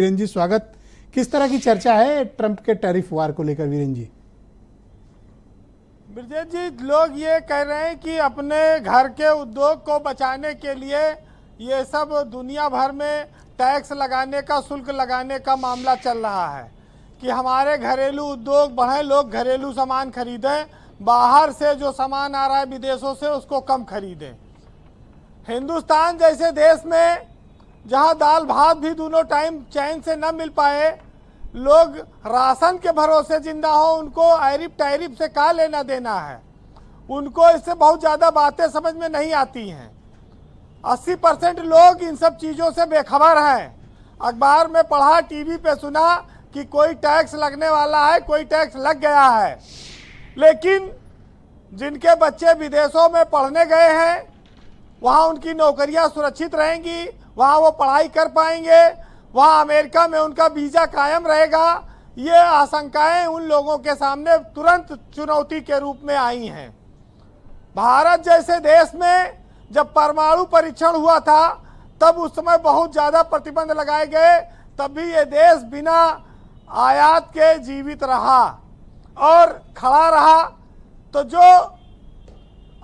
वीरेन जी स्वागत। किस तरह की चर्चा है ट्रंप के टैरिफ वार को लेकर वीरेन जी? ब्रजेश जी, लोग ये कह रहे हैं कि अपने घर के उद्योग को बचाने के लिए ये सब दुनिया भर में टैक्स लगाने का, शुल्क लगाने का मामला चल रहा है कि हमारे घरेलू उद्योग बढ़े, लोग घरेलू सामान खरीदें, बाहर से जो सामान आ रहा है विदेशों से उसको कम खरीदें। हिंदुस्तान जैसे देश में जहां दाल भात भी दोनों टाइम चैन से न मिल पाए, लोग राशन के भरोसे जिंदा हो, उनको आयरिफ टैरिफ से क्या लेना देना है, उनको इससे बहुत ज़्यादा बातें समझ में नहीं आती हैं। 80% लोग इन सब चीज़ों से बेखबर हैं। अखबार में पढ़ा, टीवी पे सुना कि कोई टैक्स लगने वाला है, कोई टैक्स लग गया है, लेकिन जिनके बच्चे विदेशों में पढ़ने गए हैं वहाँ उनकी नौकरियाँ सुरक्षित रहेंगी, वहाँ वो पढ़ाई कर पाएंगे, वहाँ अमेरिका में उनका वीज़ा कायम रहेगा, ये आशंकाएं उन लोगों के सामने तुरंत चुनौती के रूप में आई हैं। भारत जैसे देश में जब परमाणु परीक्षण हुआ था तब उस समय बहुत ज़्यादा प्रतिबंध लगाए गए, तब भी ये देश बिना आयात के जीवित रहा और खड़ा रहा। तो जो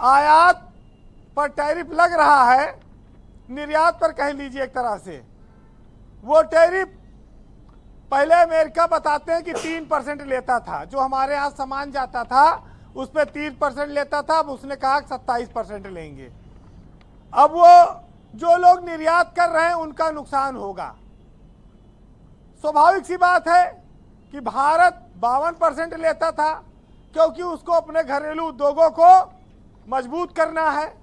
आयात पर टैरिफ लग रहा है, निर्यात पर कह लीजिए एक तरह से, वो टैरिफ पहले अमेरिका बताते हैं कि 3% लेता था, जो हमारे यहाँ सामान जाता था उस पर 3% लेता था, अब उसने कहा 27% लेंगे। अब वो जो लोग निर्यात कर रहे हैं उनका नुकसान होगा। स्वाभाविक सी बात है कि भारत 52% लेता था क्योंकि उसको अपने घरेलू उद्योगों को मजबूत करना है।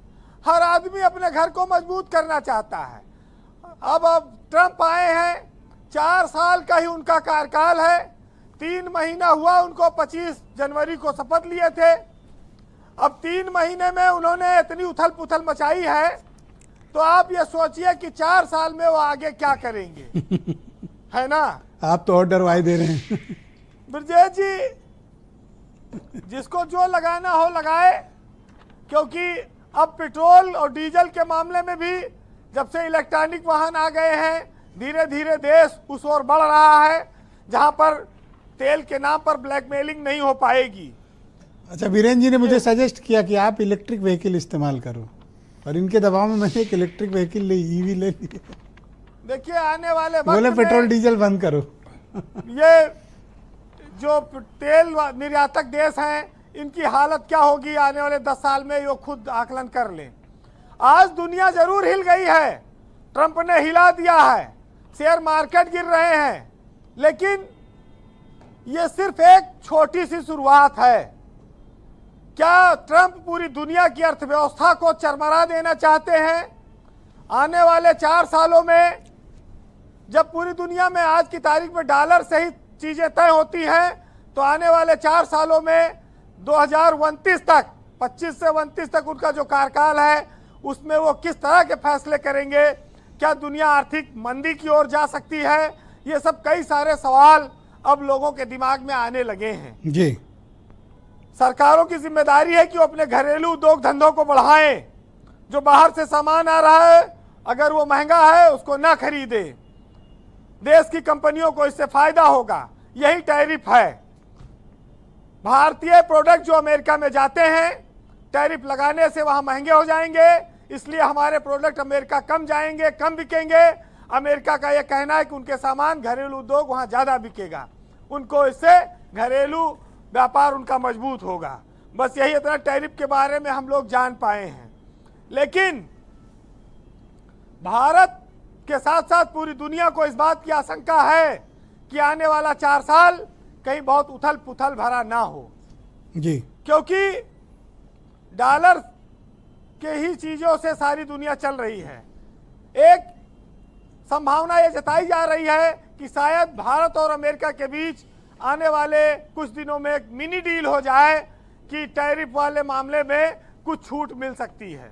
हर आदमी अपने घर को मजबूत करना चाहता है। अब ट्रंप आए हैं, 4 साल का ही उनका कार्यकाल है, 3 महीना हुआ उनको, 25 जनवरी को शपथ लिए थे। अब 3 महीने में उन्होंने इतनी उथल पुथल मचाई है, तो आप ये सोचिए कि 4 साल में वो आगे क्या करेंगे। है ना? आप तो और डरवाई दे रहे हैं। ब्रजेश जी, जिसको जो लगाना हो लगाए, क्योंकि अब पेट्रोल और डीजल के मामले में भी जब से इलेक्ट्रॉनिक वाहन आ गए हैं, धीरे धीरे देश उस ओर बढ़ रहा है जहां पर तेल के नाम पर ब्लैकमेलिंग नहीं हो पाएगी। अच्छा, वीरेन जी ने मुझे सजेस्ट किया कि आप इलेक्ट्रिक व्हीकल इस्तेमाल करो, और इनके दबाव में मैंने एक इलेक्ट्रिक व्हीकल ईवी ले ली। देखिए, आने वाले वक्त बोले में पेट्रोल डीजल बंद करो। ये जो तेल निर्यातक देश हैं, इनकी हालत क्या होगी आने वाले 10 साल में, ये खुद आकलन कर लें। आज दुनिया जरूर हिल गई है, ट्रंप ने हिला दिया है, शेयर मार्केट गिर रहे हैं, लेकिन ये सिर्फ एक छोटी सी शुरुआत है। क्या ट्रंप पूरी दुनिया की अर्थव्यवस्था को चरमरा देना चाहते हैं? आने वाले 4 सालों में जब पूरी दुनिया में आज की तारीख में डॉलर से ही चीजें तय होती हैं, तो आने वाले 4 सालों में 2029 तक, 25 से 29 तक उनका जो कार्यकाल है, उसमें वो किस तरह के फैसले करेंगे? क्या दुनिया आर्थिक मंदी की ओर जा सकती है? ये सब कई सारे सवाल अब लोगों के दिमाग में आने लगे हैं जी। सरकारों की जिम्मेदारी है कि वो अपने घरेलू उद्योग धंधों को बढ़ाएं। जो बाहर से सामान आ रहा है, अगर वो महंगा है उसको ना खरीदे, देश की कंपनियों को इससे फायदा होगा। यही टैरिफ है। भारतीय प्रोडक्ट जो अमेरिका में जाते हैं, टैरिफ लगाने से वहां महंगे हो जाएंगे, इसलिए हमारे प्रोडक्ट अमेरिका कम जाएंगे, कम बिकेंगे। अमेरिका का यह कहना है कि उनके सामान, घरेलू उद्योग वहां ज्यादा बिकेगा, उनको इससे घरेलू व्यापार उनका मजबूत होगा। बस यही इतना टैरिफ के बारे में हम लोग जान पाए हैं। लेकिन भारत के साथ साथ पूरी दुनिया को इस बात की आशंका है कि आने वाला 4 साल कहीं बहुत उथल पुथल भरा ना हो जी, क्योंकि डॉलर के ही चीजों से सारी दुनिया चल रही है। एक संभावना ये जताई जा रही है कि शायद भारत और अमेरिका के बीच आने वाले कुछ दिनों में एक मिनी डील हो जाए कि टैरिफ वाले मामले में कुछ छूट मिल सकती है।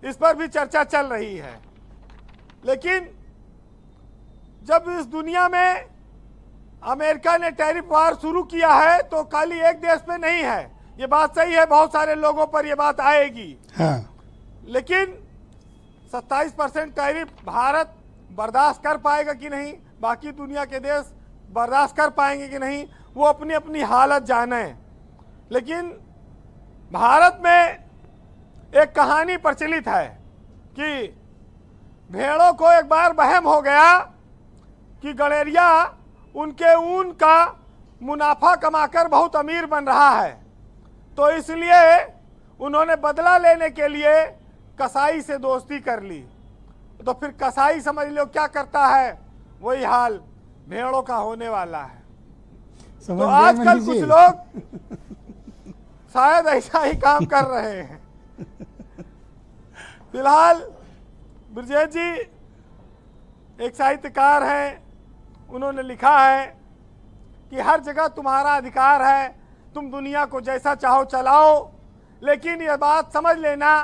इस पर भी चर्चा चल रही है। लेकिन जब इस दुनिया में अमेरिका ने टैरिफ वार शुरू किया है, तो खाली एक देश पे नहीं है, ये बात सही है, बहुत सारे लोगों पर ये बात आएगी। हाँ। लेकिन 27% टैरिफ भारत बर्दाश्त कर पाएगा कि नहीं, बाकी दुनिया के देश बर्दाश्त कर पाएंगे कि नहीं, वो अपनी अपनी हालत जाने। लेकिन भारत में एक कहानी प्रचलित है कि भेड़ों को एक बार वहम हो गया कि गड़ेरिया उनके ऊन का मुनाफा कमाकर बहुत अमीर बन रहा है, तो इसलिए उन्होंने बदला लेने के लिए कसाई से दोस्ती कर ली। तो फिर कसाई समझ लो क्या करता है, वही हाल भेड़ों का होने वाला है। समझ तो गए आजकल मनीष कुछ जी? लोग शायद ऐसा ही काम कर रहे हैं। फिलहाल ब्रजेश जी एक साहित्यकार हैं, उन्होंने लिखा है कि हर जगह तुम्हारा अधिकार है, तुम दुनिया को जैसा चाहो चलाओ, लेकिन यह बात समझ लेना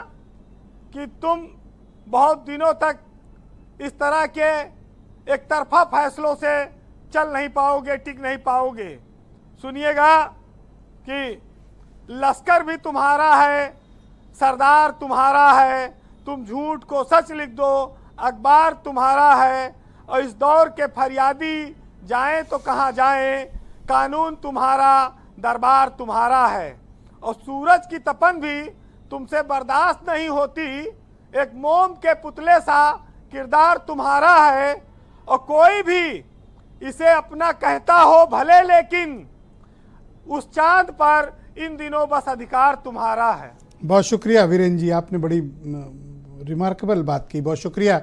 कि तुम बहुत दिनों तक इस तरह के एक तरफा फैसलों से चल नहीं पाओगे, टिक नहीं पाओगे। सुनिएगा कि लश्कर भी तुम्हारा है, सरदार तुम्हारा है, तुम झूठ को सच लिख दो, अखबार तुम्हारा है, और इस दौर के फरियादी जाएं तो कहाँ जाएं, कानून तुम्हारा, दरबार तुम्हारा है। और सूरज की तपन भी तुमसे बर्दाश्त नहीं होती, एक मोम के पुतले सा किरदार तुम्हारा है, और कोई भी इसे अपना कहता हो भले, लेकिन उस चांद पर इन दिनों बस अधिकार तुम्हारा है। बहुत शुक्रिया वीरेंद्र जी, आपने बड़ी रिमार्केबल बात की, बहुत शुक्रिया।